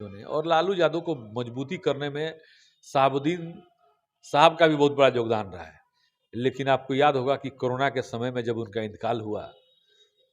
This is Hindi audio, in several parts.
ने और लालू यादव को मजबूती करने में शहाबुद्दीन साहब का भी बहुत बड़ा योगदान रहा है। लेकिन आपको याद होगा कि कोरोना के समय में जब उनका इंतकाल हुआ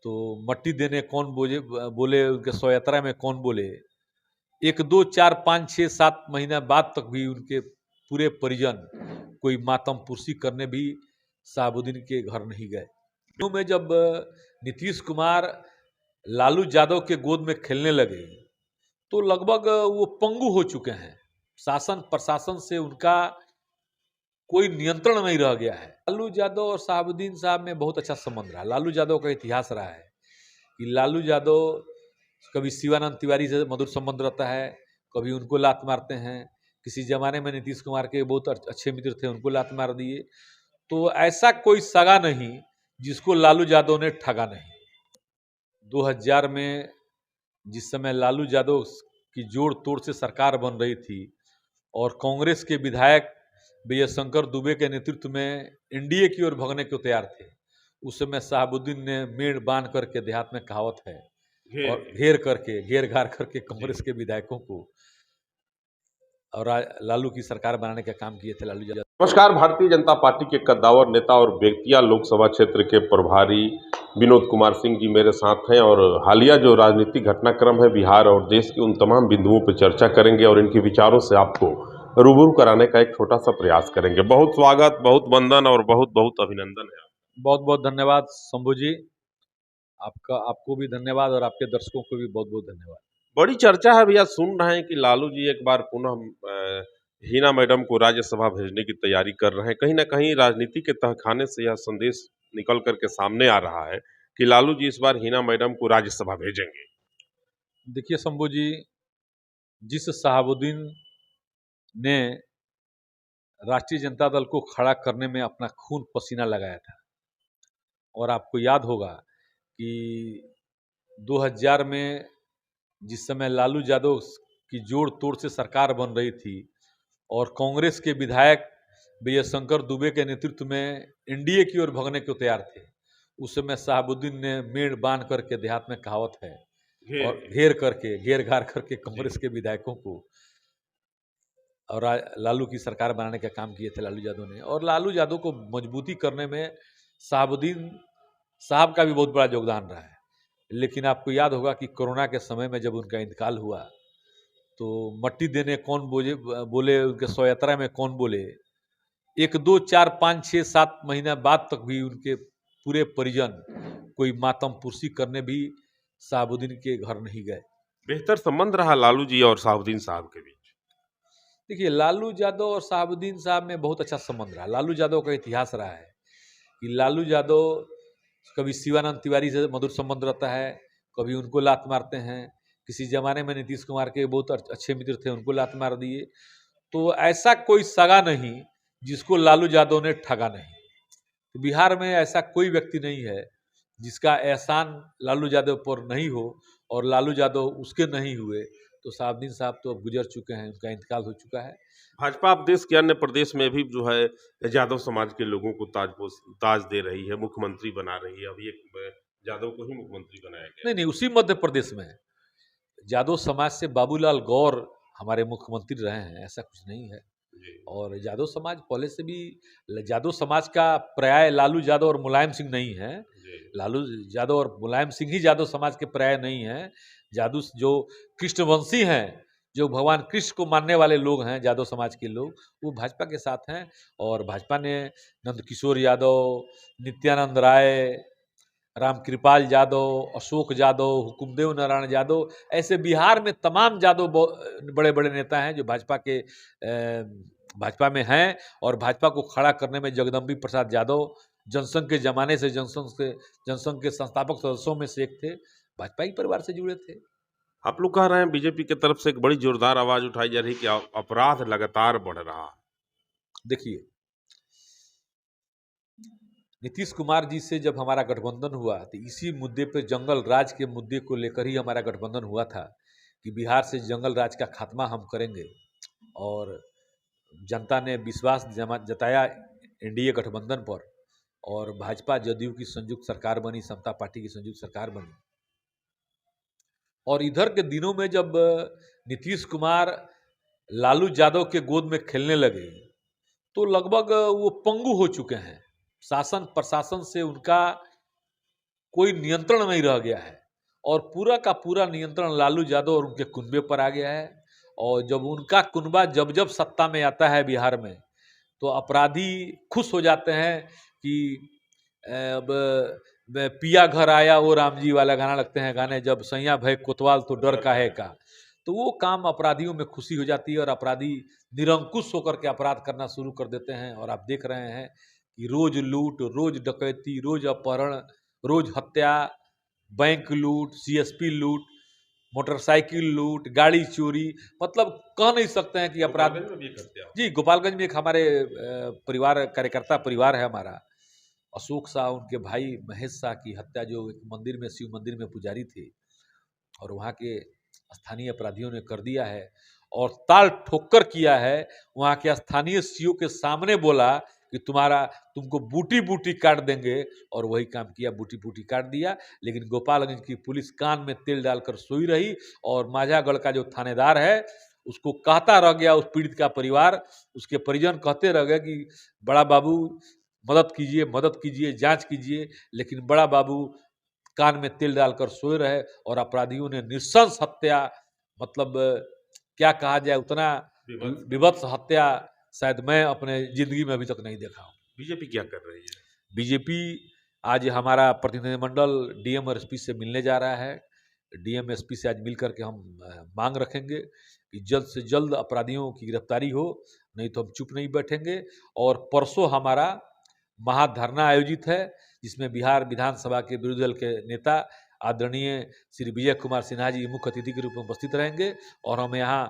तो मट्टी देने कौन बोले उनके शव यात्रा में कौन बोले, 1 2 4 5 6 7 महीना बाद तक भी उनके पूरे परिजन कोई मातम पुरसी करने भी शहाबुद्दीन के घर नहीं गए। में जब नीतीश कुमार लालू यादव के गोद में खेलने लगे तो लगभग वो पंगु हो चुके हैं। शासन प्रशासन से उनका कोई नियंत्रण नहीं रह गया है। लालू यादव और शहाबुद्दीन साहब में बहुत अच्छा संबंध रहा। लालू यादव का इतिहास रहा है कि लालू यादव कभी शिवानंद तिवारी से मधुर संबंध रहता है, कभी उनको लात मारते हैं। किसी जमाने में नीतीश कुमार के बहुत अच्छे मित्र थे, उनको लात मार दिए। तो ऐसा कोई सगा नहीं जिसको लालू यादव ने ठगा नहीं। 2000 में जिस समय लालू यादव की जोड़ तोड़ से सरकार बन रही थी और कांग्रेस के विधायक विजय शंकर दुबे के नेतृत्व में एनडीए की ओर भगने को तैयार थे, उस समय शहाबुद्दीन ने मेड़ बांध करके, देहात में कहावत है, और घेर घार करके कांग्रेस के विधायकों को और लालू की सरकार बनाने का काम किए थे लालू यादव। नमस्कार। भारतीय जनता पार्टी के कद्दावर नेता और बेतिया लोकसभा क्षेत्र के प्रभारी विनोद कुमार सिंह जी मेरे साथ हैं और हालिया जो राजनीतिक घटनाक्रम है बिहार और देश के उन तमाम बिंदुओं पर चर्चा करेंगे और इनके विचारों से आपको रूबरू कराने का एक छोटा सा प्रयास करेंगे। बहुत स्वागत, बहुत वंदन और बहुत बहुत अभिनंदन है। बहुत बहुत धन्यवाद शंभू जी, आपको भी धन्यवाद और आपके दर्शकों को भी बहुत बहुत धन्यवाद। बड़ी चर्चा है भैया, सुन रहे हैं कि लालू जी एक बार पुनः हिना मैडम को राज्यसभा भेजने की तैयारी कर रहे हैं। कहीं ना कहीं राजनीति के तहखाने से यह संदेश निकल करके सामने आ रहा है कि लालू जी इस बार हिना मैडम को राज्यसभा भेजेंगे। देखिए शंभू जी, जिस शहाबुद्दीन ने राष्ट्रीय जनता दल को खड़ा करने में अपना खून पसीना लगाया था, और आपको याद होगा कि 2000 में जिस समय लालू यादव की जोड़ तोड़ से सरकार बन रही थी और कांग्रेस के विधायक विजय शंकर दुबे के नेतृत्व में एनडीए की ओर भगने को तैयार थे, उस समय शहाबुद्दीन ने मेड़ बांध करके, देहात में कहावत है, और घेर घार करके कांग्रेस के विधायकों को और लालू की सरकार बनाने का काम किए थे लालू यादव ने। और लालू यादव को मजबूती करने में शहाबुद्दीन साहब का भी बहुत बड़ा योगदान रहा है। लेकिन आपको याद होगा कि कोरोना के समय में जब उनका इंतकाल हुआ तो मट्टी देने कौन बोले उनके शव यात्रा में कौन बोले, 1 2 4 5 6 7 महीना बाद तक भी उनके पूरे परिजन कोई मातम पुरसी करने भी शहाबुद्दीन के घर नहीं गए। बेहतर संबंध रहा लालू जी और शहाबुद्दीन साहब के बीच। देखिए, लालू यादव और शहाबुद्दीन साहब में बहुत अच्छा संबंध रहा। लालू यादव का इतिहास रहा है कि लालू यादव कभी शिवानंद तिवारी से मधुर संबंध रहता है, कभी उनको लात मारते हैं। किसी जमाने में नीतीश कुमार के बहुत अच्छे मित्र थे, उनको लात मार दिए। तो ऐसा कोई सगा नहीं जिसको लालू यादव ने ठगा नहीं। तो बिहार में ऐसा कोई व्यक्ति नहीं है जिसका एहसान लालू यादव पर नहीं हो और लालू यादव उसके नहीं हुए। तो शहाबुद्दीन साहब तो अब गुजर चुके हैं, उनका इंतकाल हो चुका है। भाजपा अब देश के अन्य प्रदेश में भी जो है यादव समाज के लोगों को ताज दे रही है, मुख्यमंत्री बना रही है। अभी एक यादव को ही मुख्यमंत्री बनाया गया। नहीं, उसी मध्य प्रदेश में यादव समाज से बाबूलाल गौर हमारे मुख्यमंत्री रहे हैं, ऐसा कुछ नहीं है। और यादव समाज पहले से भी, यादव समाज का पर्याय लालू यादव और मुलायम सिंह नहीं है। लालू यादव और मुलायम सिंह ही यादव समाज के पर्याय नहीं है। यादव जो कृष्णवंशी हैं, जो भगवान कृष्ण को मानने वाले लोग हैं, यादव समाज के लोग, वो भाजपा के साथ हैं। और भाजपा ने नंदकिशोर यादव, नित्यानंद राय, रामकृपाल यादव, अशोक यादव, हुकुमदेव नारायण यादव, ऐसे बिहार में तमाम यादव बड़े बड़े नेता हैं जो भाजपा में हैं। और भाजपा को खड़ा करने में जगदम्बी प्रसाद यादव जनसंघ के जमाने से जनसंघ के संस्थापक सदस्यों में से एक थे, भाजपा ही परिवार से जुड़े थे। आप लोग कह रहे हैं बीजेपी की तरफ से एक बड़ी जोरदार आवाज उठाई जा रही है कि अपराध लगातार बढ़ रहा है। देखिए, नीतीश कुमार जी से जब हमारा गठबंधन हुआ तो इसी मुद्दे पर, जंगल राज के मुद्दे को लेकर ही हमारा गठबंधन हुआ था कि बिहार से जंगल राज का खात्मा हम करेंगे। और जनता ने विश्वास जताया एनडीए गठबंधन पर, और भाजपा जदयू की संयुक्त सरकार बनी, समता पार्टी की संयुक्त सरकार बनी। और इधर के दिनों में जब नीतीश कुमार लालू यादव के गोद में खेलने लगे तो लगभग वो पंगु हो चुके हैं। शासन प्रशासन से उनका कोई नियंत्रण नहीं रह गया है और पूरा का पूरा नियंत्रण लालू यादव और उनके कुनबे पर आ गया है। और जब उनका कुनबा जब जब सत्ता में आता है बिहार में तो अपराधी खुश हो जाते हैं कि अब पिया घर आया वो राम जी वाला गाना लगते हैं गाने, जब सैया भय कोतवाल तो डर काहे का। तो वो काम अपराधियों में खुशी हो जाती है और अपराधी निरंकुश होकर के अपराध करना शुरू कर देते हैं। और आप देख रहे हैं कि रोज लूट, रोज डकैती, रोज अपहरण, रोज हत्या, बैंक लूट, सीएसपी लूट, मोटरसाइकिल लूट, गाड़ी चोरी, मतलब कह नहीं सकते हैं कि अपराध। जी, गोपालगंज में एक हमारे परिवार कार्यकर्ता परिवार है हमारा, अशोक शाह, उनके भाई महेश शाह की हत्या जो एक मंदिर में, शिव मंदिर में पुजारी थे, और वहाँ के स्थानीय अपराधियों ने कर दिया है और ताल ठोकर किया है। वहाँ के स्थानीय सीओ के सामने बोला कि तुमको बूटी बूटी काट देंगे, और वही काम किया, बूटी बूटी काट दिया। लेकिन गोपालगंज की पुलिस कान में तेल डालकर सोई रही और माझागढ़ का जो थानेदार है उसको कहता रह गया, उस पीड़ित का परिवार, उसके परिजन कहते रह गए कि बड़ा बाबू मदद कीजिए, मदद कीजिए, जांच कीजिए। लेकिन बड़ा बाबू कान में तेल डालकर सोए रहे और अपराधियों ने नृशंस हत्या, मतलब क्या कहा जाए, उतना विभत्स हत्या शायद मैं अपने जिंदगी में अभी तक नहीं देखा हूँ। बीजेपी क्या कर रही है? बीजेपी आज हमारा प्रतिनिधिमंडल डीएम और एसपी से मिलने जा रहा है। डीएम एसपी से आज मिल करके हम मांग रखेंगे कि जल्द से जल्द अपराधियों की गिरफ्तारी हो, नहीं तो हम चुप नहीं बैठेंगे। और परसों हमारा महाधरना आयोजित है जिसमें बिहार विधानसभा के विरोधी दल के नेता आदरणीय श्री विजय कुमार सिन्हा जी मुख्य अतिथि के रूप में उपस्थित रहेंगे और हम यहाँ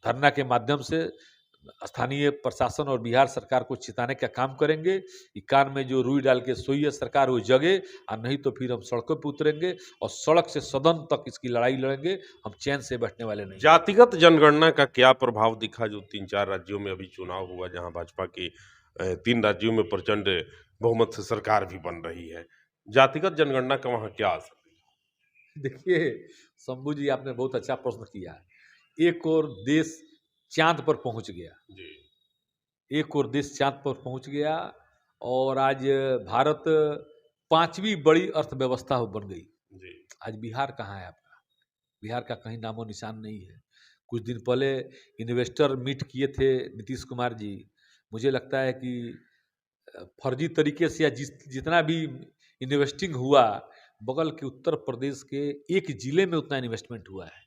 धरना के माध्यम से स्थानीय प्रशासन और बिहार सरकार को चिताने का काम करेंगे कि कान में जो रुई डाल के सोई है सरकार वो जगे, और नहीं तो फिर हम सड़कों पर उतरेंगे और सड़क से सदन तक इसकी लड़ाई लड़ेंगे। हम चैन से बैठने वाले नहीं। जातिगत जनगणना का क्या प्रभाव दिखा जो 3-4 राज्यों में अभी चुनाव हुआ, जहां भाजपा की 3 राज्यों में प्रचंड बहुमत से सरकार भी बन रही है? जातिगत जनगणना का वहां क्या असर? देखिए शंभू जी, आपने बहुत अच्छा प्रश्न किया। एक और देश चांद पर पहुंच गया, एक और देश चांद पर पहुंच गया और आज भारत 5वीं बड़ी अर्थव्यवस्था बन गई। आज बिहार कहाँ है आपका? बिहार का कहीं नामो निशान नहीं है। कुछ दिन पहले इन्वेस्टर मीट किए थे नीतीश कुमार जी। मुझे लगता है कि फर्जी तरीके से या जितना भी इन्वेस्टिंग हुआ, बगल के उत्तर प्रदेश के एक जिले में उतना इन्वेस्टमेंट हुआ है।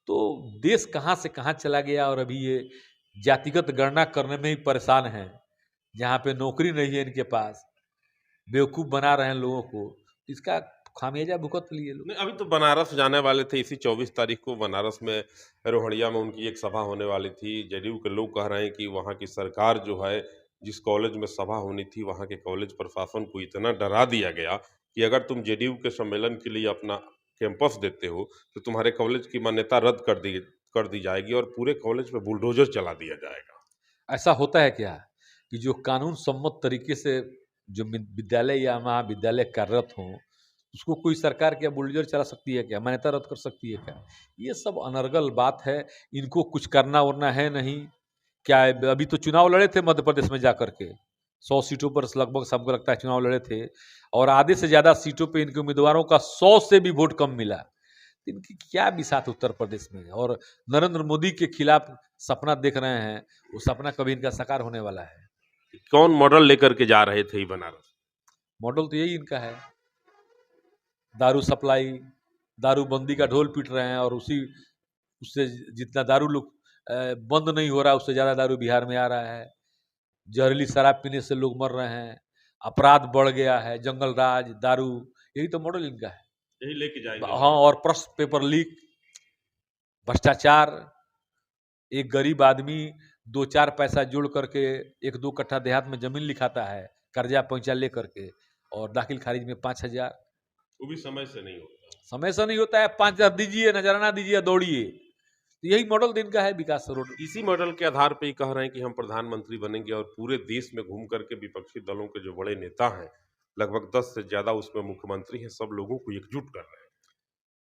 तो देश कहाँ से कहाँ चला गया और अभी ये जातिगत गणना करने में ही परेशान हैं। जहाँ पे नौकरी नहीं है इनके पास, बेवकूफ़ बना रहे हैं लोगों को, इसका खामियाजा भुगत लिए लोग। नहीं, अभी तो बनारस जाने वाले थे, इसी 24 तारीख को बनारस में रोहड़िया में उनकी एक सभा होने वाली थी। जेडीयू के लोग कह रहे हैं कि वहाँ की सरकार जो है, जिस कॉलेज में सभा होनी थी, वहाँ के कॉलेज प्रशासन को इतना डरा दिया गया कि अगर तुम जेडीयू के सम्मेलन के लिए अपना कैंपस देते हो तो तुम्हारे कॉलेज की मान्यता रद्द कर दी जाएगी और पूरे कॉलेज पे बुलडोजर चला दिया जाएगा। ऐसा होता है क्या कि जो कानून सम्मत तरीके से जो विद्यालय या महाविद्यालय कार्यरत हों, उसको कोई सरकार क्या बुलडोजर चला सकती है क्या? मान्यता रद्द कर सकती है क्या? ये सब अनर्गल बात है। इनको कुछ करना वरना है नहीं क्या? अभी तो चुनाव लड़े थे मध्य प्रदेश में जा करके, 100 सीटों पर लगभग सबको लगता है चुनाव लड़े थे और आधे से ज़्यादा सीटों पे इनके उम्मीदवारों का 100 से भी वोट कम मिला। इनकी क्या बिसात उत्तर प्रदेश में? और नरेंद्र मोदी के खिलाफ सपना देख रहे हैं, वो सपना कभी इनका साकार होने वाला है? कौन मॉडल लेकर के जा रहे थे ये बनारस? मॉडल तो यही इनका है, दारू सप्लाई, दारूबंदी का ढोल पीट रहे हैं और उससे जितना दारू लोग बंद नहीं हो रहा, उससे ज़्यादा दारू बिहार में आ रहा है। जहरीली शराब पीने से लोग मर रहे हैं, अपराध बढ़ गया है, जंगल राज, दारू, यही तो मॉडल इनका है। यही लेके जाएंगे। हाँ, और प्रश्न पेपर लीक, भ्रष्टाचार। एक गरीब आदमी 2-4 पैसा जोड़ करके 1-2 कट्ठा देहात में जमीन लिखाता है कर्जा पैंचा ले करके, और दाखिल खारिज में 5,000। वो भी समय से नहीं होता। समय से नहीं होता है, 5,000 दीजिए, नजराना दीजिए, दौड़िए। तो यही मॉडल दिन का है विकास रोड। इसी मॉडल के आधार पे ही कह रहे हैं कि हम प्रधानमंत्री बनेंगे और पूरे देश में घूम करके विपक्षी दलों के जो बड़े नेता हैं, लगभग 10 से ज़्यादा उसमें मुख्यमंत्री हैं, सब लोगों को एकजुट कर रहे हैं।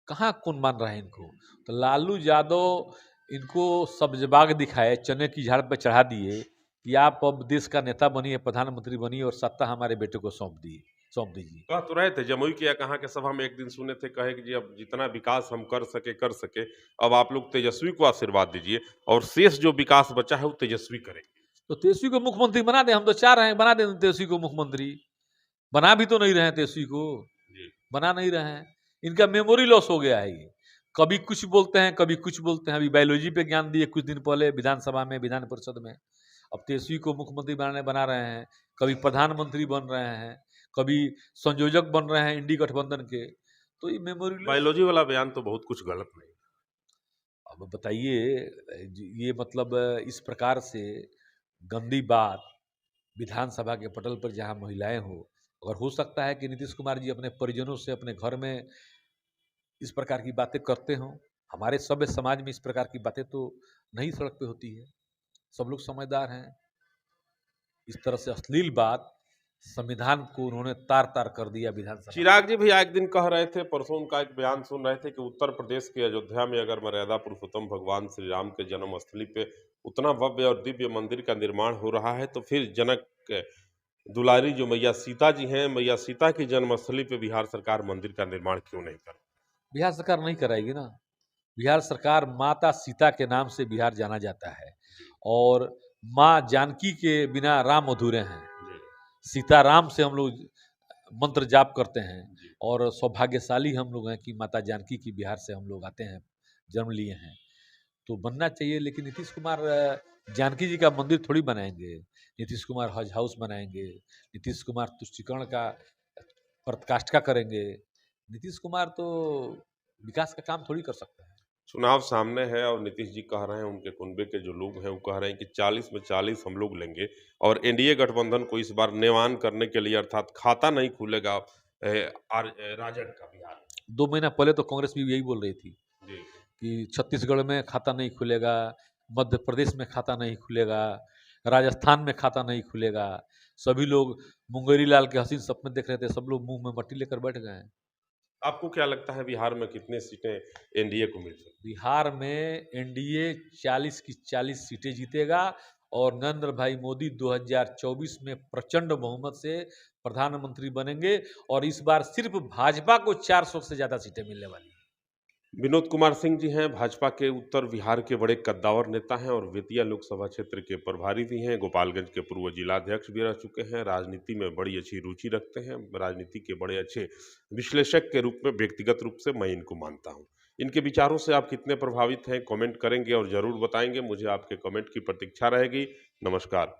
कहाँ कौन मान रहा है इनको? तो लालू यादव इनको सब्जबाग दिखाए, चने की झाड़ पे चढ़ा दिए कि आप अब देश का नेता बनिए, प्रधानमंत्री बनिए और सत्ता हमारे बेटे को सौंप दीजिए। कह तो रहे थे, जमुई के या कहाँ के सभा में एक दिन सुने थे, कहे कि जी अब जितना विकास हम कर सके, अब आप लोग तेजस्वी को आशीर्वाद दीजिए और शेष जो विकास बचा है वो तेजस्वी करेंगे। तो तेजस्वी को मुख्यमंत्री बना दें, हम तो चाह रहे हैं बना दें तेजस्वी को मुख्यमंत्री। बना भी तो नहीं रहे हैं तेजस्वी को, जी। बना नहीं रहे हैं। इनका मेमोरी लॉस हो गया है ये। कभी कुछ बोलते हैं, कभी कुछ बोलते हैं। अभी बायोलॉजी पे ज्ञान दिए कुछ दिन पहले विधानसभा में, विधान परिषद में। अब तेजस्वी को मुख्यमंत्री बना रहे हैं, कभी प्रधानमंत्री बन रहे हैं, कभी संयोजक बन रहे हैं इंडी गठबंधन के। तो ये मेमोरी लॉस। बायोलॉजी वाला बयान तो बहुत कुछ गलत नहीं। अब बताइए, ये मतलब इस प्रकार से गंदी बात विधानसभा के पटल पर जहां महिलाएं हो, अगर हो सकता है कि नीतीश कुमार जी अपने परिजनों से अपने घर में इस प्रकार की बातें करते हों। हमारे सभ्य समाज में इस प्रकार की बातें तो नहीं सड़क पे होती है, सब लोग समझदार हैं। इस तरह से अश्लील बात, संविधान को उन्होंने तार तार कर दिया विधानसभा। चिराग जी भी एक दिन कह रहे थे, परसों उनका एक बयान सुन रहे थे कि उत्तर प्रदेश के अयोध्या में अगर मर्यादा पुरुषोत्तम भगवान श्री राम के जन्मस्थली पे उतना भव्य और दिव्य मंदिर का निर्माण हो रहा है, तो फिर जनक दुलारी जो मैया सीता जी हैं, मैया सीता की जन्मस्थली पे बिहार सरकार मंदिर का निर्माण क्यों नहीं कर। बिहार सरकार नहीं कराएगी ना। बिहार सरकार माता सीता के नाम से बिहार जाना जाता है, और माँ जानकी के बिना राम अधूरे हैं। सीता राम से हम लोग मंत्र जाप करते हैं, और सौभाग्यशाली हम लोग हैं कि माता जानकी की बिहार से हम लोग आते हैं, जन्म लिए हैं। तो बनना चाहिए, लेकिन नीतीश कुमार जानकी जी का मंदिर थोड़ी बनाएंगे। नीतीश कुमार हज हाउस बनाएंगे, नीतीश कुमार तुष्टिकरण का पराकाष्ठा करेंगे। नीतीश कुमार तो विकास का काम थोड़ी कर सकते हैं। चुनाव सामने है और नीतीश जी कह रहे हैं, उनके कुनबे के जो लोग हैं वो कह रहे हैं कि 40 में 40 हम लोग लेंगे और एनडीए गठबंधन को इस बार नेवान करने के लिए, अर्थात खाता नहीं खुलेगा राजग का बिहार में। 2 महीना पहले तो कांग्रेस भी यही बोल रही थी जी। कि छत्तीसगढ़ में खाता नहीं खुलेगा, मध्य प्रदेश में खाता नहीं खुलेगा, राजस्थान में खाता नहीं खुलेगा। सभी लोग मुंगेरी लाल के हसीन सपने देख रहे थे, सब लोग मुंह में मट्टी लेकर बैठ गए हैं। आपको क्या लगता है बिहार में कितनी सीटें एनडीए को मिल सकती? बिहार में एनडीए 40 की 40 सीटें जीतेगा, और नरेंद्र भाई मोदी 2024 में प्रचंड बहुमत से प्रधानमंत्री बनेंगे, और इस बार सिर्फ भाजपा को 400 से ज्यादा सीटें मिलने वाली हैं। विनोद कुमार सिंह जी हैं, भाजपा के उत्तर बिहार के बड़े कद्दावर नेता हैं और बेतिया लोकसभा क्षेत्र के प्रभारी भी हैं, गोपालगंज के पूर्व जिलाध्यक्ष भी रह चुके हैं, राजनीति में बड़ी अच्छी रुचि रखते हैं, राजनीति के बड़े अच्छे विश्लेषक के रूप में व्यक्तिगत रूप से मैं इनको मानता हूं। इनके विचारों से आप कितने प्रभावित हैं, कमेंट करेंगे और ज़रूर बताएंगे। मुझे आपके कमेंट की प्रतीक्षा रहेगी। नमस्कार।